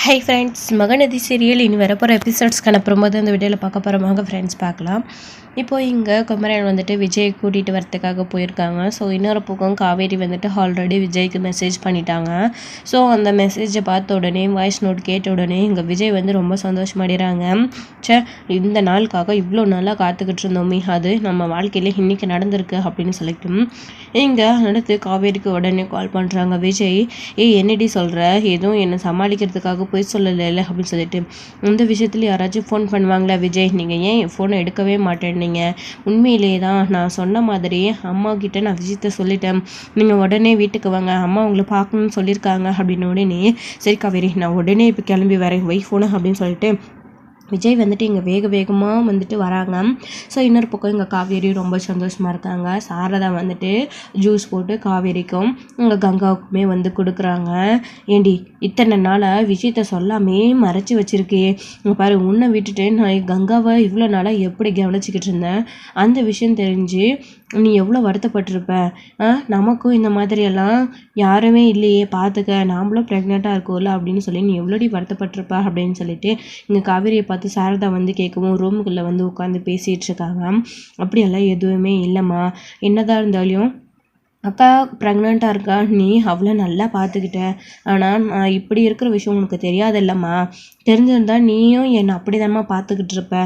Hi friends, Mahanadi serial இனி வரப்போகிற எபிசோட்ஸ்க்கான promo தான் இந்த வீடியோவில் பார்க்க போகிறோமாங்க ஃப்ரெண்ட்ஸ். பார்க்கலாம். இப்போது இங்கே குமரன் வந்துட்டு விஜய் கூட்டிகிட்டு வரத்துக்காக போயிருக்காங்க. ஸோ இன்னொரு பக்கம் காவேரி வந்துட்டு ஆல்ரெடி விஜய்க்கு மெசேஜ் பண்ணிட்டாங்க. ஸோ அந்த மெசேஜை பார்த்த உடனே வாய்ஸ் நோட் கேட்ட உடனே இங்கே விஜய் வந்து ரொம்ப சந்தோஷமடைகிறாங்க. இந்த நாளுக்காக இவ்வளோ நாளாக காத்துக்கிட்டு இருந்தோமே, அது நம்ம வாழ்க்கையில் இன்றைக்கி நடந்திருக்கு அப்படின்னு சொல்லிட்டு இங்கே அடுத்து காவேரிக்கு உடனே கால் பண்ணுறாங்க விஜய். என்னடி சொல்கிற, எதுவும் என்னை சமாளிக்கிறதுக்காக போய் சொல்லலை அப்படின்னு சொல்லிட்டு, இந்த விஷயத்தில் யாராச்சும் ஃபோன் பண்ணுவாங்களா விஜய், நீங்கள் ஏன் என் ஃபோனை எடுக்கவே மாட்டேன்னீங்க? உண்மையிலேயே தான் நான் சொன்ன மாதிரி அம்மா கிட்ட நான் விஷயத்த சொல்லிட்டேன், நீங்கள் உடனே வீட்டுக்கு வாங்க, அம்மா உங்களை பார்க்கணும்னு சொல்லியிருக்காங்க அப்படின்னு உடனே, சரி காவேரி நான் உடனே இப்போ கிளம்பி வரேன், வை ஃபோனு அப்படின்னு சொல்லிட்டு விஜய் வந்துட்டு இங்கே வேகமாக வந்துட்டு வராங்க. ஸோ இன்னொரு பக்கம் இங்கே காவேரி ரொம்ப சந்தோஷமாக இருக்காங்க. சாரதா வந்துட்டு ஜூஸ் போட்டு காவேரிக்கும் இங்கே கங்காவுக்குமே வந்து கொடுக்குறாங்க. ஏண்டி இத்தனை நாளாக விஷயத்த சொல்லாமே மறைச்சி வச்சுருக்கே, இங்கே பாரு, உன்னை விட்டுட்டு நான் கங்காவை இவ்வளோ நாளாக எப்படி கவனிச்சிக்கிட்டு இருந்தேன், அந்த விஷயம் தெரிஞ்சு நீ எவ்வளோ வருத்தப்பட்டிருப்ப. நமக்கும் இந்த மாதிரியெல்லாம் யாருமே இல்லையே பார்த்துக்க, நாமளும் ப்ரெக்னெண்ட்டாக இருக்கோம்ல அப்படின்னு சொல்லி நீ எவ்வளோடி வருத்தப்பட்டிருப்ப அப்படின்னு சொல்லிட்டு இங்கே காவேரியை பார்த்து சாரதா வந்து கேட்கவும் ரூமுக்குள்ளே வந்து உட்காந்து பேசிகிட்டு இருக்காங்க. அப்படியெல்லாம் எதுவுமே இல்லைம்மா, என்னதான் இருந்தாலும் அக்கா ப்ரெக்னெண்ட்டாக இருக்கா, நீ அவ்வளோ நல்லா பார்த்துக்கிட்ட, ஆனால் நான் இப்படி இருக்கிற விஷயம் உனக்கு தெரியாதில்லம்மா, தெரிஞ்சிருந்தா நீயும் என்னை அப்படி தான்மா பார்த்துக்கிட்டு இருப்ப,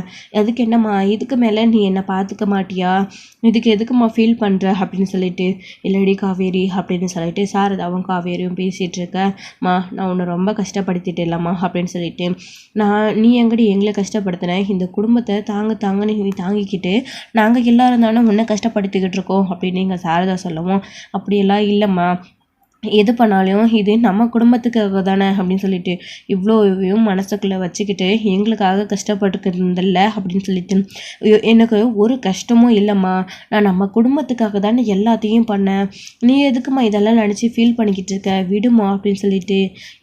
அதுக்கு என்னம்மா இதுக்கு மேலே நீ என்னை பார்த்துக்க மாட்டியா, இதுக்கு எதுக்குமா ஃபீல் பண்ணுற அப்படின்னு சொல்லிட்டு, இல்லடி காவேரி அப்படின்னு சொல்லிட்டு சாரதாவும் காவேரியும் பேசிகிட்டு இருக்கம்மா, நான் உன்னை ரொம்ப கஷ்டப்படுத்திட்டு இல்லைம்மா அப்படின்னு சொல்லிட்டு, நீ எங்கடி எங்களை கஷ்டப்படுத்தினேன், இந்த குடும்பத்தை தாங்கன்னு நீ தாங்கிக்கிட்டு நாங்கள் எல்லாரும் தானே உன்னை கஷ்டப்படுத்திக்கிட்டு இருக்கோம் அப்படின்னு இங்கே சாரதா சொல்லவும், அப்படியெல்லாம் இல்லைம்மா, எது பண்ணாலும் இது நம்ம குடும்பத்துக்காக தானே அப்படின்னு சொல்லிட்டு இவ்வளோவையும் மனசுக்குள்ளே வச்சுக்கிட்டு எங்களுக்காக கஷ்டப்பட்டுக்கிறதில்ல அப்படின்னு சொல்லிட்டு, எனக்கு ஒரு கஷ்டமும் இல்லைம்மா, நான் நம்ம குடும்பத்துக்காக தானே எல்லாத்தையும் பண்ணேன், நீ எதுக்குமா இதெல்லாம் நினச்சி ஃபீல் பண்ணிக்கிட்டு இருக்க, விடுமா அப்படின்னு சொல்லிட்டு,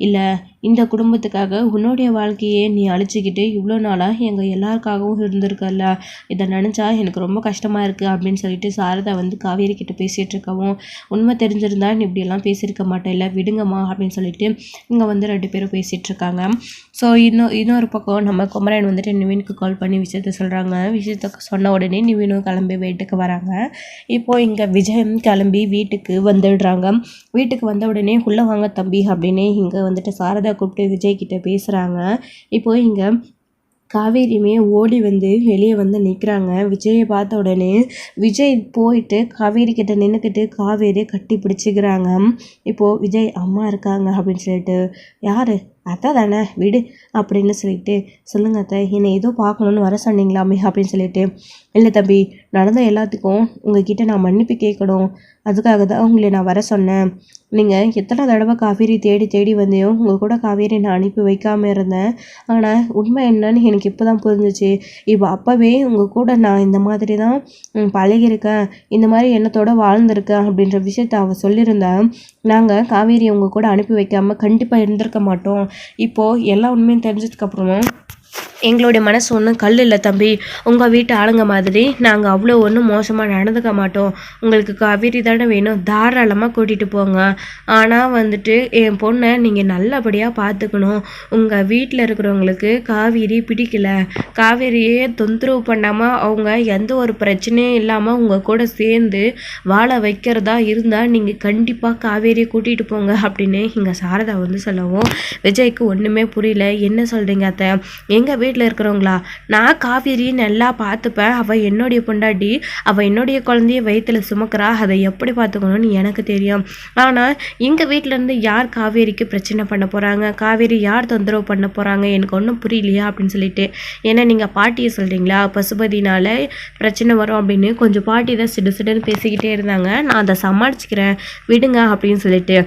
இல்லை இந்த குடும்பத்துக்காக உன்னுடைய வாழ்க்கையே நீ அழிச்சிக்கிட்டு இவ்வளோ நாளாக எங்கள் எல்லாருக்காகவும் இருந்திருக்கல்ல, இதை நினச்சா எனக்கு ரொம்ப கஷ்டமாக இருக்குது அப்படின்னு சொல்லிட்டு சாரதா வந்து காவேரி கிட்ட பேசிகிட்டு இருக்கவும், உண்மை தெரிஞ்சிருந்தா நீ இப்படியெல்லாம் பேசியிருக்க மாட்டேல்ல, விடுங்கம்மா அப்படின்னு சொல்லிட்டு இங்கே வந்து 2 பேரும் பேசிகிட்டு இருக்காங்க. ஸோ இன்னொரு பக்கம் நம்ம குமரன் வந்துட்டு நிவினுக்கு கால் பண்ணி விஷயத்த சொல்கிறாங்க. விஷயத்த சொன்ன உடனே நிவினும் கிளம்பி வீட்டுக்கு வராங்க. இப்போது இங்கே விஜயம் கிளம்பி வீட்டுக்கு வந்துடுறாங்க. வீட்டுக்கு வந்த உடனே உள்ளே வாங்க தம்பி அப்படின்னு இங்கே வந்துட்டு சாரதா கூப்பிட்டு விஜய் கிட்ட பேசுகிறாங்க. இப்போது இங்கே காவேரியுமே ஓடி வந்து வெளியே வந்து நிற்கிறாங்க. விஜயை பார்த்த உடனே விஜய் போயிட்டு காவேரி கிட்ட நின்றுக்கிட்டு காவேரியை கட்டி பிடிச்சிக்கிறாங்க. இப்போது விஜய் அம்மா இருக்காங்க அப்படின்னு சொல்லிட்டு, யார் அத்தை தானே விடு அப்படின்னு சொல்லிட்டு, சொல்லுங்க அத்தை, என்னை ஏதோ பார்க்கணுன்னு வர சொன்னீங்களாமே அப்படின்னு சொல்லிட்டு, இல்லை தம்பி, நடந்த எல்லாத்துக்கும் உங்ககிட்ட நான் மன்னிப்பு கேட்கணும், அதுக்காக தான் உங்களை நான் வர சொன்னேன், நீங்கள் எத்தனை தடவை காவேரி தேடி வந்தையோ உங்கள் கூட காவேரி நான் அனுப்பி வைக்காமல் இருந்தேன், ஆனால் உண்மை என்னன்னு எனக்கு இப்போ தான் புரிஞ்சிச்சு, இப்போ அப்போவே உங்கள் கூட நான் இந்த மாதிரி தான் பழகியிருக்கேன், இந்த மாதிரி எண்ணத்தோடு வாழ்ந்திருக்கேன் அப்படின்ற விஷயத்த அவள் சொல்லியிருந்தேன், நாங்கள் காவேரி உங்கள் கூட அனுப்பி வைக்காமல் கண்டிப்பாக இருந்திருக்க மாட்டோம், இப்போது எல்லா உண்மையும் தெரிஞ்சதுக்கப்புறமும் எங்களுடைய மனசு ஒன்றும் கல் இல்லை தம்பி, உங்கள் வீட்டு ஆளுங்க மாதிரி நாங்கள் அவ்வளோ ஒன்றும் மோசமாக நடந்துக்க மாட்டோம், உங்களுக்கு காவேரி தானே வேணும், தாராளமாக கூட்டிகிட்டு போங்க, ஆனால் வந்துட்டு என் பொண்ணை நீங்கள் நல்லபடியாக பார்த்துக்கணும், உங்கள் வீட்டில் இருக்கிறவங்களுக்கு காவேரி பிடிக்கல, காவேரியே தொந்தரவு பண்ணாமல் அவங்க எந்த ஒரு பிரச்சனையும் இல்லாமல் உங்கள் கூட சேர்ந்து வாழ வைக்கிறதா இருந்தால் நீங்கள் கண்டிப்பாக காவேரியை கூட்டிகிட்டு போங்க அப்படின்னு இங்கே சாரதா வந்து சொல்லவும், விஜய்க்கு ஒன்றுமே புரியல, என்ன சொல்கிறீங்க அத்தை, எங்கள் வீட்டில் இருக்கிறவங்களா, நான் காவேரி நல்லா பார்த்துப்பேன், அவள் என்னுடைய பொண்டாட்டி, அவள் என்னுடைய குழந்தைய வயிற்றுல சுமக்கிறா, அதை எப்படி பார்த்துக்கணும்னு எனக்கு தெரியும், ஆனால் எங்கள் வீட்டிலேருந்து யார் காவேரிக்கு பிரச்சனை பண்ண போகிறாங்க, காவேரி யார் தொந்தரவு பண்ண போகிறாங்க, எனக்கு ஒன்றும் புரியலையா அப்படின்னு சொல்லிட்டு, ஏன்னா நீங்கள் பாட்டியை சொல்கிறீங்களா, பசுபதினால பிரச்சனை வரும் அப்படின்னு கொஞ்சம் பாட்டி தான் சிடுன்னு பேசிக்கிட்டே இருந்தாங்க, நான் அதை சமாளிச்சுக்கிறேன் விடுங்க அப்படின்னு சொல்லிட்டு,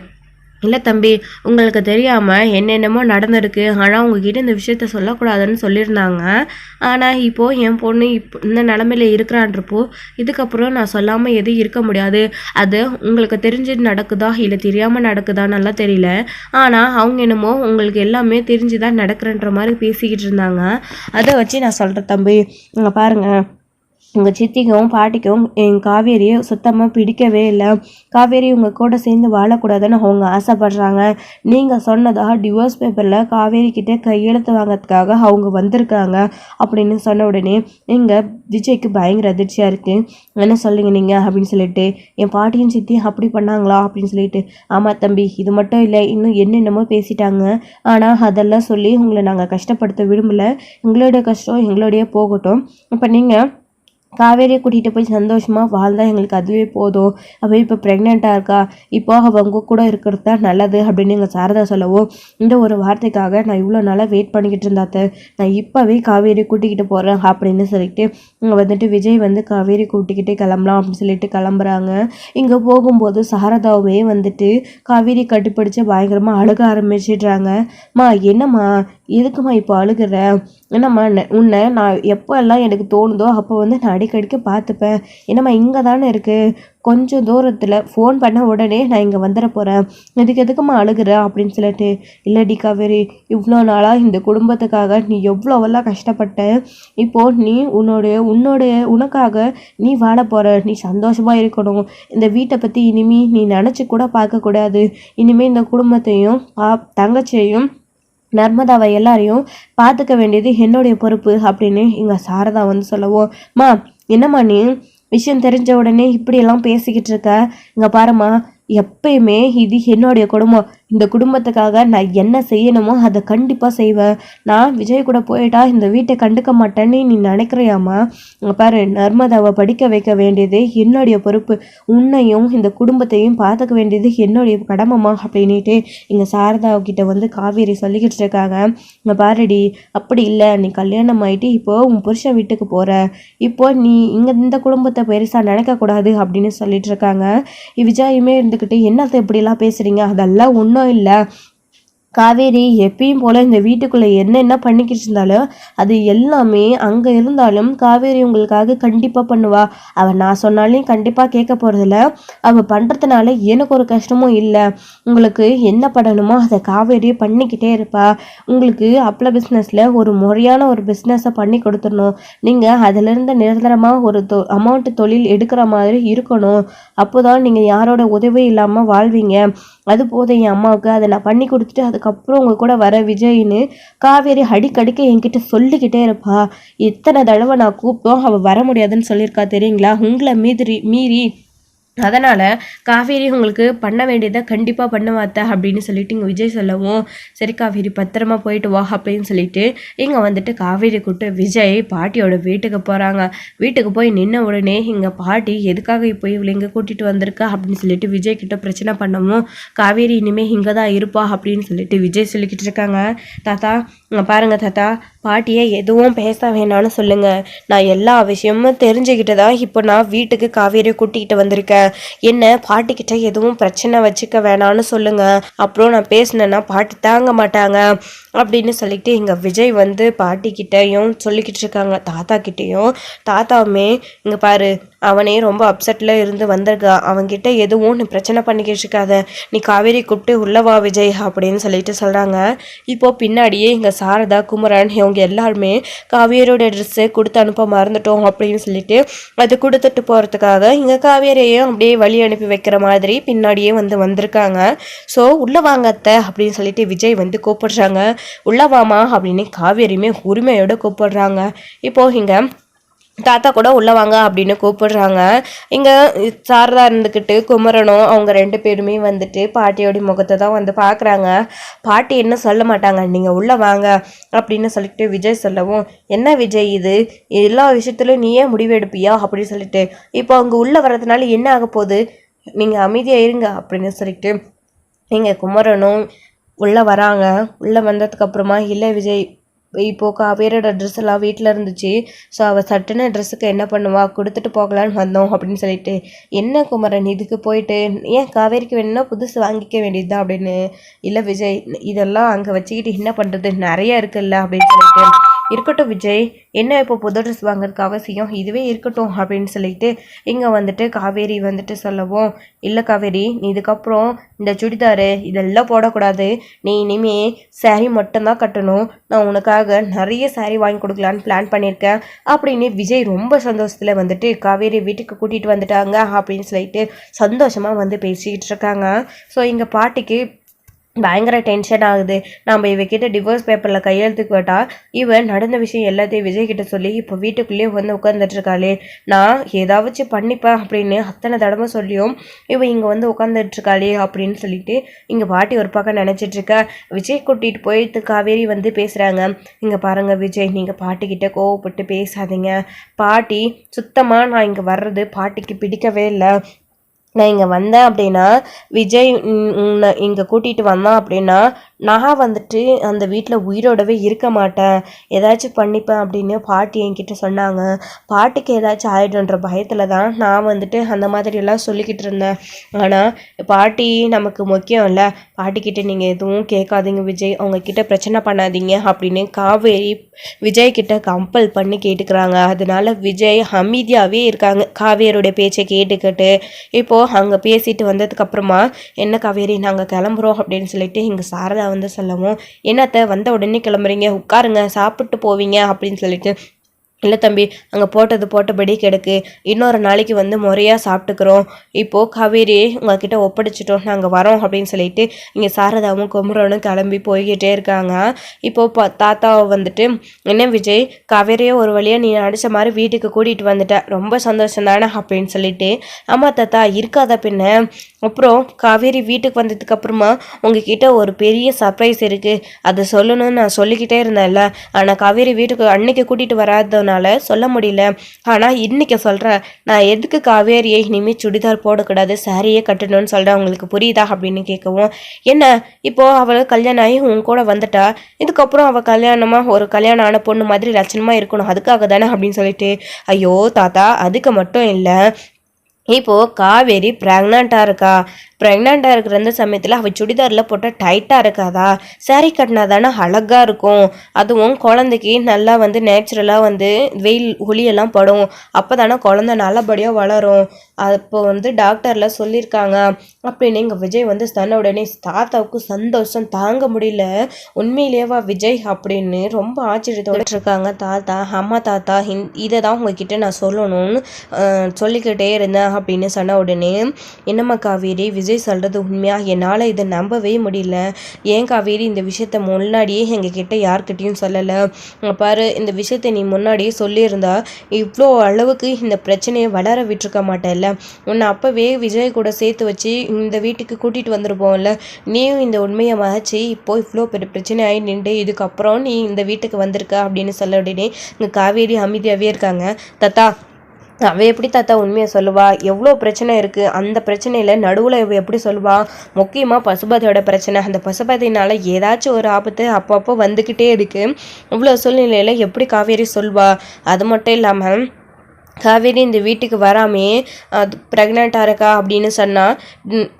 இல்லை தம்பி, உங்களுக்கு தெரியாமல் என்னென்னமோ நடந்திருக்கு, ஆனால் உங்ககிட்ட இந்த விஷயத்த சொல்லக்கூடாதுன்னு சொல்லியிருந்தாங்க, ஆனால் இப்போது என் பொண்ணு இந்த நிலமையில இருக்கிறான்றப்போ இதுக்கப்புறம் நான் சொல்லாமல் எதுவும் இருக்க முடியாது, அது உங்களுக்கு தெரிஞ்சு நடக்குதா இல்லை தெரியாமல் நடக்குதான்னு தெரியல, ஆனால் அவங்க என்னமோ உங்களுக்கு எல்லாமே தெரிஞ்சு தான் நடக்கிறன்ற மாதிரி பேசிக்கிட்டு இருந்தாங்க, அதை வச்சு நான் சொல்கிறேன் தம்பி, இங்கே பாருங்கள், உங்கள் சித்திக்கும் பாட்டிக்கும் என் காவேரியை சுத்தமாக பிடிக்கவே இல்லை. காவேரி உங்கள் கூட சேர்ந்து வாழக்கூடாதுன்னு அவங்க ஆசைப்படுறாங்க. நீங்கள் சொன்னதாக டிவோர்ஸ் பேப்பரில் காவேரி கிட்டே கையெழுத்து வாங்கிறதுக்காக அவங்க வந்திருக்காங்க அப்படின்னு சொன்ன உடனே எங்கள் விஜய்க்கு பயங்கர அதிர்ச்சியாக இருக்குது. என்ன சொல்லுங்க நீங்கள் அப்படின்னு சொல்லிட்டு, என் பாட்டியும் சித்தி அப்படி பண்ணாங்களா அப்படின்னு சொல்லிட்டு, ஆமாம் தம்பி, இது மட்டும் இல்லை, இன்னும் என்னென்னமோ பேசிட்டாங்க. ஆனால் அதெல்லாம் சொல்லி உங்களை நாங்கள் கஷ்டப்படுத்த விரும்பலை. எங்களுடைய கஷ்டம் எங்களோடைய போகட்டும். இப்போ நீங்கள் காவேரியை கூட்டிகிட்டு போய் சந்தோஷமாக வாழ்ந்தா எங்களுக்கு அதுவே போதும். அவள் இப்போ ப்ரெக்னெண்ட்டாக இருக்கா, இப்போ அவள் உங்கள் கூட இருக்கிறது தான் நல்லது அப்படின்னு எங்கள் சாரதா சொல்லவும், இந்த ஒரு வார்த்தைக்காக நான் இவ்வளோ நாளாக வெயிட் பண்ணிக்கிட்டு இருந்தாத்த, நான் இப்போவே காவேரி கூட்டிக்கிட்டு போகிறேன் அப்படின்னு சொல்லிட்டு இங்கே வந்துட்டு விஜய் வந்து காவேரி கூட்டிக்கிட்டே கிளம்பலாம் அப்படின்னு சொல்லிட்டு கிளம்புறாங்க. இங்கே போகும்போது சாரதாவே வந்துட்டு காவேரி கட்டிப்பிடிச்சு பயங்கரமாக அழுக ஆரம்பிச்சிடுறாங்க. என்னம்மா எதுக்குமா இப்போ அழுகிற? என்னம்மா உன்னை நான் எப்போ எல்லாம் எனக்கு தோணுதோ அப்போ வந்து நான் அடிக்கடிக்கு பார்த்துப்பேன். என்னம்மா இங்கே தானே இருக்குது, கொஞ்சம் தூரத்தில் ஃபோன் பண்ண உடனே நான் இங்கே வந்துட போகிறேன், இதுக்கு எதுக்குமா அழுகிற அப்படின்னு சொல்லிட்டு, இல்லடி காவேரி, இவ்வளோ நாளாக இந்த குடும்பத்துக்காக நீ எவ்வளோவெல்லாம் கஷ்டப்பட்ட, இப்போது நீ உனக்காக நீ வாழ போகிற, நீ சந்தோஷமாக இருக்கணும். இந்த வீட்டை பற்றி இனிமே நீ நினச்சி கூட பார்க்கக்கூடாது. இனிமேல் இந்த குடும்பத்தையும் தங்கச்சியையும் நர்மதாவை எல்லாரையும் பார்த்துக்க வேண்டியது என்னுடைய பொறுப்பு அப்படின்னு எங்கள் சாரதா வந்து சொல்லவும், என்னம்மா நீ விஷயம் தெரிஞ்ச உடனே இப்படியெல்லாம் பேசிக்கிட்டு இருக்க? இங்கே பாரும்மா, எப்பயுமே இது என்னுடைய குடும்பம். இந்த குடும்பத்துக்காக நான் என்ன செய்யணுமோ அதை கண்டிப்பாக செய்வேன். நான் விஜய் கூட போயிட்டா இந்த வீட்டை கண்டுக்க மாட்டேன்னு நீ நினைக்கிறியாம்மா? பாரு, நர்மதாவை படிக்க வைக்க வேண்டியது என்னுடைய பொறுப்பு. உன்னையும் இந்த குடும்பத்தையும் பார்த்துக்க வேண்டியது என்னுடைய கடமைமா அப்படின்ட்டு எங்கள் சாரதாவுக்கிட்ட வந்து காவேரி சொல்லிக்கிட்டு இருக்காங்க. இங்கே பாருடி, அப்படி இல்லை, நீ கல்யாணம் ஆகிட்டு இப்போது உன் புருஷன் வீட்டுக்கு போகிற, இப்போ நீ இந்த குடும்பத்தை பெருசாக நினைக்கக்கூடாது அப்படின்னு சொல்லிட்டு இருக்காங்க. விஜயுமே இருந்துக்கிட்டு, என்னத்தை இப்படிலாம் பேசுகிறீங்க, அதெல்லாம் ஒன்றும் இல்லை. காவேரி எப்பயும் போல் இந்த வீட்டுக்குள்ளே என்னென்ன பண்ணிக்கிட்டு இருந்தாலும் அது எல்லாமே அங்கே இருந்தாலும் காவேரி உங்களுக்காக கண்டிப்பாக பண்ணுவா. அவள் நான் சொன்னாலையும் கண்டிப்பாக கேட்க போகிறதில்ல. அவள் பண்ணுறதுனால எனக்கு ஒரு கஷ்டமும் இல்லை. உங்களுக்கு என்ன பண்ணணுமோ அதை காவேரி பண்ணிக்கிட்டே இருப்பா. உங்களுக்கு அப்பள பிஸ்னஸில் ஒரு முறையான ஒரு பிஸ்னஸை பண்ணி கொடுத்துடணும். நீங்கள் அதிலிருந்து நிரந்தரமாக ஒரு அமௌண்ட்டு தொழில் எடுக்கிற மாதிரி இருக்கணும். அப்போ தான் நீங்கள் யாரோட உதவி இல்லாமல் வாழ்வீங்க. அது போதும் என் அம்மாவுக்கு, அதை நான் பண்ணி கொடுத்துட்டு அதுக்கப்புறம் உங்கள் கூட வர விஜய்னு காவேரி அடிக்கடிக்க என்கிட்ட சொல்லிக்கிட்டே இருப்பா. எத்தனை தடவை நான் கூப்பிட்டோம் அவள் வர முடியாதுன்னு சொல்லியிருக்கா தெரியுங்களா? உங்களை மீறி அதனால் காவேரி உங்களுக்கு பண்ண வேண்டியதை கண்டிப்பாக பண்ணுவாத்த அப்படின்னு சொல்லிட்டு இங்கே விஜய் சொல்லவும், சரி காவேரி பத்திரமா போயிட்டு வா அப்படின்னு சொல்லிட்டு இங்கே வந்துட்டு காவேரி கூப்பிட்டு விஜய் பாட்டியோட வீட்டுக்கு போகிறாங்க. வீட்டுக்கு போய் நின்ன உடனே இங்கே பாட்டி எதுக்காக இப்போ இவளை இங்கே கூட்டிகிட்டு வந்திருக்கா அப்படின்னு சொல்லிட்டு விஜய் கிட்ட பிரச்சனை பண்ணவும், காவேரி இனிமேல் இங்கே தான் இருப்பா அப்படின்னு சொல்லிட்டு விஜய் சொல்லிக்கிட்டு இருக்காங்க. தாத்தா பாருங்கள் தாத்தா, பாட்டியை எதுவும் பேச வேணான்னு சொல்லுங்கள். நான் எல்லா விஷயமும் தெரிஞ்சுக்கிட்டு தான் இப்போ நான் வீட்டுக்கு காவேரியை கூட்டிகிட்டு வந்திருக்கேன். என்ன பாட்டிக்கிட்ட எதுவும் பிரச்சனை வச்சுக்க வேணான்னு சொல்லுங்க, அப்புறம் நான் பேசினேன்னா பாட்டி தாங்க மாட்டாங்க அப்படின்னு சொல்லிட்டு இங்கே விஜய் வந்து பாட்டிக்கிட்டையும் சொல்லிக்கிட்டு இருக்காங்க, தாத்தா கிட்டேயும். தாத்தாவுமே இங்கே பாரு, அவனே ரொம்ப அப்செட்டில் இருந்து வந்திருக்கான், அவன்கிட்ட எதுவும் நீ பிரச்சனை பண்ணிக்கிட்டு இருக்காத, நீ காவேரி கூப்பிட்டு உள்ளவா விஜய் அப்படின்னு சொல்லிட்டு சொல்கிறாங்க. இப்போது பின்னாடியே இங்கே சாரதா குமரன் இவங்க எல்லாருமே காவேரியோட ட்ரெஸ்ஸை கொடுத்து அனுப்ப மறந்துட்டோம் அப்படின்னு சொல்லிட்டு அது கொடுத்துட்டு போகிறதுக்காக இங்கே காவேரியையும் அப்படியே வழி அனுப்பி வைக்கிற மாதிரி பின்னாடியே வந்திருக்காங்க. ஸோ உள்ள வாங்க அத்தை அப்படின்னு சொல்லிட்டு விஜய் வந்து கூப்பிடுறாங்க. உள்ளவாமா அப்படின்னு காவேரியுமே உரிமையோட கூப்பிடுறாங்க. இப்போது இங்கே தாத்தா கூட உள்ள வாங்க அப்படின்னு கூப்பிடுறாங்க. இங்கே சாரதா இருந்துக்கிட்டு குமரனும் அவங்க 2 பேருமே வந்துட்டு பாட்டியோடைய முகத்தை தான் வந்து பார்க்குறாங்க. பாட்டி என்ன சொல்ல மாட்டாங்க, நீங்கள் உள்ளே வாங்க அப்படின்னு சொல்லிட்டு விஜய் சொல்லவும், என்ன விஜய் இது எல்லா விஷயத்துலையும் நீயே முடிவெடுப்பியா அப்படின்னு சொல்லிட்டு, இப்போ அவங்க உள்ளே வர்றதுனால என்ன ஆக போகுது, நீங்கள் அமைதியாக இருங்க அப்படின்னு சொல்லிட்டு நீங்கள் குமரனும் உள்ளே வராங்க. உள்ளே வந்ததுக்கப்புறமா, இல்லை விஜய், இப்போது காவேரியோட ட்ரெஸ் எல்லாம் வீட்டில் இருந்துச்சு, ஸோ அவள் சட்டுன்னு ட்ரெஸ்ஸுக்கு என்ன பண்ணுவா, கொடுத்துட்டு போகலான்னு வந்தோம் அப்படின்னு சொல்லிட்டு, என்ன குமரன் இதுக்கு போயிட்டு ஏன் காவேரிக்கு வேணும்னா புதுசு வாங்கிக்க வேண்டியது தான் அப்படின்னு, இல்லை விஜய் இதெல்லாம் அங்கே வச்சுக்கிட்டு என்ன பண்ணுறது, நிறைய இருக்குல்ல அப்படின்னு சொல்லிட்டு இருக்கட்டும் விஜய், என்ன இப்போ புது ட்ரெஸ் வாங்குறதுக்கு அவசியம், இதுவே இருக்கட்டும் அப்படின்னு சொல்லிட்டு இங்கே வந்துட்டு காவேரி வந்துட்டு சொல்லவும், இல்லை காவேரி நீ இதுக்கப்புறம் இந்த சுடிதாரு இதெல்லாம் போடக்கூடாது, நீ இனிமே சாரீ மட்டும்தான் கட்டணும், நான் உனக்காக நிறைய சாரீ வாங்கி கொடுக்கலான்னு பிளான் பண்ணியிருக்கேன் அப்படின்னு விஜய் ரொம்ப சந்தோஷத்தில் வந்துட்டு காவேரி வீட்டுக்கு கூட்டிகிட்டு வந்துட்டாங்க அப்படின்னு சொல்லிட்டு சந்தோஷமாக வந்து பேசிக்கிட்டு இருக்காங்க. ஸோ இங்கே பாட்டிக்கு பயங்கர டென்ஷன் ஆகுது. நம்ம இவகிட்ட டிவோர்ஸ் பேப்பரில் கையெழுத்துக்கு விட்டால் இவன் நடந்த விஷயம் எல்லாத்தையும் விஜய் கிட்ட சொல்லி இப்போ வீட்டுக்குள்ளேயே வந்து உட்காந்துட்டு இருக்காளே, நான் ஏதாச்சும் பண்ணிப்பேன் அப்படின்னு அத்தனை தடவை சொல்லியும் இவன் இங்கே வந்து உட்காந்துட்டு இருக்காளே அப்படின்னு சொல்லிட்டு இங்கே பாட்டி ஒரு பக்கம் நினச்சிட்டு இருக்கா. விஜய் கூட்டிகிட்டு போயிட்டு காவேரி வந்து பேசுகிறாங்க. இங்கே பாருங்கள் விஜய், நீங்கள் பாட்டிக்கிட்ட கோவப்பட்டு பேசாதீங்க. பாட்டி சுத்தமாக நான் இங்கே வர்றது பாட்டிக்கு பிடிக்கவே இல்லை. நான் இங்கே வந்தேன் அப்படின்னா விஜய் இங்கே கூட்டிகிட்டு வந்தான் அப்படின்னா நான் வந்துட்டு அந்த வீட்டில் உயிரோடவே இருக்க மாட்டேன், ஏதாச்சும் பண்ணிப்பேன் அப்படின்னு பாட்டி என்கிட்ட சொன்னாங்க. பாட்டிக்கு ஏதாச்சும் ஆயிடுன்ற பயத்தில் தான் நான் வந்துட்டு அந்த மாதிரியெல்லாம் சொல்லிக்கிட்டு இருந்தேன். ஆனால் பாட்டி நமக்கு முக்கியம் இல்லை, பாட்டிக்கிட்ட நீங்கள் எதுவும் கேட்காதீங்க விஜய், அவங்கக்கிட்ட பிரச்சனை பண்ணாதீங்க அப்படின்னு காவேரி விஜய்கிட்ட கம்பல் பண்ணி கேட்டுக்கிறாங்க. அதனால விஜய் அமைதியாகவே இருக்காங்க காவேரியோடைய பேச்சை கேட்டுக்கிட்டு. இப்போது அங்கே பேசிட்டு வந்ததுக்கப்புறமா என்ன காவேரி நாங்கள் கிளம்புறோம் அப்படின்னு சொல்லிட்டு இங்கே சாரதா வந்து சொல்லவும், என்னத்தை வந்த உடனே கிளம்புறீங்க, உட்காருங்க சாப்பிட்டு போவீங்க அப்படின்னு சொல்லிட்டு, இல்லை தம்பி அங்கே போட்டது போட்டபடி கிடக்கு, இன்னொரு நாளைக்கு வந்து முறையாக சாப்பிட்டுக்கிறோம், இப்போது காவேரி உங்ககிட்ட ஒப்படைச்சிட்டோம் நாங்கள் வரோம் அப்படின்னு சொல்லிட்டு இங்கே சாரதாவும் குமரனும் கிளம்பி போய்கிட்டே இருக்காங்க. இப்போது தாத்தாவை வந்துட்டு, என்ன விஜய் காவேரியே ஒரு வழியாக நீ அடித்த மாதிரி வீட்டுக்கு கூட்டிகிட்டு வந்துட்ட, ரொம்ப சந்தோஷம் தானே அப்படின்னு சொல்லிட்டு, ஆமாம் தாத்தா இருக்காத பின்ன, அப்புறம் காவேரி வீட்டுக்கு வந்ததுக்கப்புறமா உங்ககிட்ட ஒரு பெரிய சர்ப்ரைஸ் இருக்குது, அதை சொல்லணும்னு நான் சொல்லிக்கிட்டே இருந்தேன்ல, ஆனால் காவேரி வீட்டுக்கு அன்னைக்கு கூட்டிகிட்டு வராத சொல்ல முடியல, ஆனால் இன்னைக்கு சொல்கிறேன், நான் எதுக்கு காவேரியை இனிமேல் சுடிதார் போடக்கூடாது சாரியே கட்டணும்னு சொல்கிறேன், உங்களுக்கு புரியுதா அப்படின்னு கேட்கவும், என்ன இப்போது அவள் கல்யாணம் ஆகி உன் கூட வந்துட்டா, இதுக்கப்புறம் அவள் கல்யாணமாக ஒரு கல்யாணம் ஆன பொண்ணு மாதிரி லட்சணமாக இருக்கணும், அதுக்காக தானே அப்படின்னு சொல்லிட்டு, ஐயோ தாத்தா அதுக்கு மட்டும் இல்லை, இப்போது காவேரி ப்ரெக்னெண்ட்டாக இருக்கா, ப்ரெக்னெண்ட்டாக இருக்கிற அந்த சமயத்தில் அவள் சுடிதாரில் போட்டால் டைட்டாக இருக்காதா, சாரீ கட்டினா தானே அழகாக இருக்கும், அதுவும் குழந்தைக்கு நல்லா வந்து நேச்சுரலாக வந்து வெயில் ஒளியெல்லாம் படும், அப்போ தானே குழந்தை நல்லபடியாக வளரும், அப்போ வந்து டாக்டரில் சொல்லியிருக்காங்க அப்படின்னு இங்கே விஜய் வந்து சொன்ன உடனே தாத்தாவுக்கு சந்தோஷம் தாங்க முடியல. உண்மையிலேவா விஜய் அப்படின்னு ரொம்ப ஆச்சரியத்தோடு இருக்காங்க தாத்தா. அம்மா தாத்தா இதை தான் உங்ககிட்ட நான் சொல்லணும்னு சொல்லிக்கிட்டே இருந்தேன் அப்படின்னு சொன்ன உடனே, என்னம்மா காவேரி விஜய் சொல்கிறது உண்மையா, என்னால் இதை நம்பவே முடியல, ஏன் காவேரி இந்த விஷயத்த முன்னாடியே எங்ககிட்ட யார்கிட்டையும் சொல்லலை, பாரு இந்த விஷயத்தை நீ முன்னாடியே சொல்லியிருந்தா இவ்வளோ அளவுக்கு இந்த பிரச்சனையை வளர விட்டுருக்க மாட்டேல்ல, உன்னை அப்போவே விஜய் கூட சேர்த்து வச்சு இந்த வீட்டுக்கு கூட்டிகிட்டு வந்துருப்போம்ல, நீயும் இந்த உண்மையை மறைச்சி இப்போது இவ்வளோ பெரிய பிரச்சனை ஆகி நின்று இதுக்கப்புறம் நீ இந்த வீட்டுக்கு வந்திருக்க அப்படின்னு சொல்ல உடனே இங்கே காவேரி அமைதியாகவே இருக்காங்க. தாத்தா அவள் எப்படி தாத்தா உண்மையை சொல்லுவா, எவ்வளோ பிரச்சனை இருக்குது, அந்த பிரச்சனையில் நடுவில் இவள் எப்படி சொல்லுவா, முக்கியமாக பசுபதியோட பிரச்சனை, அந்த பசுபதினால் ஏதாச்சும் ஒரு ஆபத்து அப்பப்போ வந்துக்கிட்டே இருக்குது, இவ்வளோ சூழ்நிலையில் எப்படி காவேரி சொல்வா, அது மட்டும் இல்லாமல் காவேரி இந்த வீட்டுக்கு வராமே அது ப்ரெக்னெண்ட்டாக இருக்கா அப்படின்னு சொன்னால்,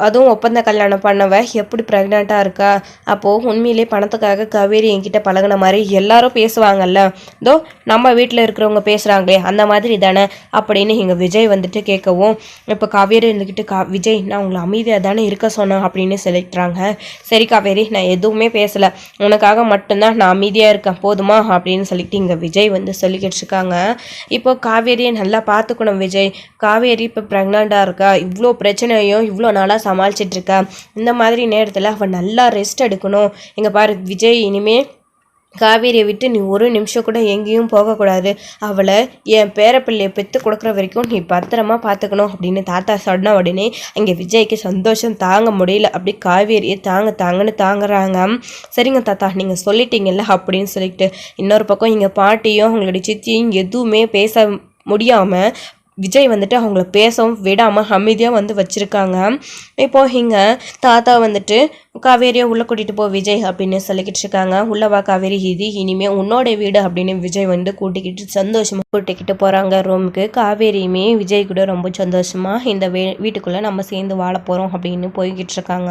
அதுவும் ஒப்பந்த கல்யாணம் பண்ணவ எப்படி ப்ரெக்னெண்ட்டாக இருக்கா, அப்போது உண்மையிலே பணத்துக்காக காவேரி என்கிட்ட பழகின மாதிரி எல்லாரும் பேசுவாங்கல்ல, தோ நம்ம வீட்டில் இருக்கிறவங்க பேசுகிறாங்களே அந்த மாதிரி தானே அப்படின்னு இங்கே விஜய் வந்துட்டு கேட்கவும், இப்போ காவேரி இருந்துக்கிட்டு விஜய் நான் உங்களை அமைதியாக தானே இருக்க சொன்னேன் அப்படின்னு சொல்லிட்டுறாங்க. சரி காவேரி நான் எதுவுமே பேசலை, உனக்காக மட்டும்தான் நான் அமைதியாக இருக்கேன் போதுமா அப்படின்னு சொல்லிட்டு இங்கே விஜய் வந்து சொல்லிக்கிட்டு இருக்காங்க. இப்போ காவேரியை நல்லா பார்த்துக்கணும் விஜய், காவேரி இப்போ ப்ரெக்னெண்ட்டாக இருக்கா, இவ்வளோ பிரச்சனையும் இவ்வளோ நாளாக சமாளிச்சிட்ருக்கா, இந்த மாதிரி நேரத்தில் அவள் நல்லா ரெஸ்ட் எடுக்கணும். இங்கே பாரு விஜய், இனிமேல் காவேரியை விட்டு நீ ஒரு நிமிஷம் கூட எங்கேயும் போகக்கூடாது, அவளை என் பேரப்பிள்ளையை பெற்று கொடுக்குற வரைக்கும் நீ பத்திரமா பார்த்துக்கணும் அப்படின்னு தாத்தா சொன்ன உடனே இங்கே விஜய்க்கு சந்தோஷம் தாங்க முடியல, அப்படி காவேரியை தாங்கன்னு தாங்குறாங்க. சரிங்க தாத்தா நீங்கள் சொல்லிட்டீங்கல்ல அப்படின்னு சொல்லிட்டு, இன்னொரு பக்கம் இங்கே பாட்டியும் அவங்களுடைய சித்தியும் எதுவுமே பேச முடியாமல் விஜய் வந்துட்டு அவங்கள பேசவும் விடாமல் அமைதியாக வந்து வச்சுருக்காங்க. இப்போது இங்கே தாத்தா வந்துட்டு காவேரியை உள்ளே கூட்டிகிட்டு போ விஜய் அப்படின்னு சொல்லிக்கிட்டு இருக்காங்க. உள்ளவா காவேரி, இது இனிமேல் உன்னோட வீடு அப்படின்னு விஜய் வந்து கூட்டிக்கிட்டு சந்தோஷமாக கூட்டிக்கிட்டு போகிறாங்க ரூமுக்கு. காவேரியுமே விஜய் கூட ரொம்ப சந்தோஷமாக இந்த வீட்டுக்குள்ளே நம்ம சேர்ந்து வாழ போகிறோம் அப்படின்னு போய்கிட்டு இருக்காங்க.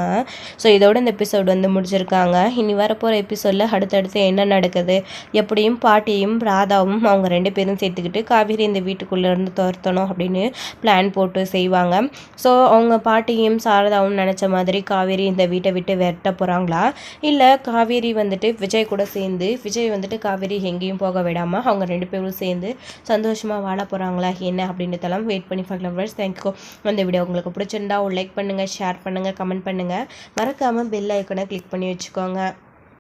ஸோ இதோட இந்த எபிசோடு வந்து முடிச்சிருக்காங்க. இனி வரப்போகிற எபிசோடில் அடுத்தடுத்து என்ன நடக்குது, எப்படியும் பாட்டியும் ராதாவும் அவங்க 2 பேரும் சேர்த்துக்கிட்டு காவேரி இந்த வீட்டுக்குள்ளே இருந்து துரத்தணும் அப்படின்னு பிளான் போட்டு செய்வாங்க. ஸோ அவங்க பாட்டியும் சாரதாவும் நினச்ச மாதிரி காவேரி இந்த வீட்டை விட்டு விரட்ட போகிறாங்களா, இல்லை காவேரி வந்துட்டு விஜய் கூட சேர்ந்து விஜய் வந்துட்டு காவேரி எங்கேயும் போக விடாமல் அவங்க 2 பேரும் சேர்ந்து சந்தோஷமாக வாழ போகிறாங்களா என்ன அப்படின்றதெல்லாம் வெயிட் பண்ணி பார்க்கலாம் ஃப்ரெண்ட்ஸ். தேங்க்யூ. அந்த வீடியோ உங்களுக்கு பிடிச்சிருந்தா லைக் பண்ணுங்கள், ஷேர் பண்ணுங்கள், கமெண்ட் பண்ணுங்கள். மறக்காமல் பெல் ஐக்கனை கிளிக் பண்ணி வச்சுக்கோங்க.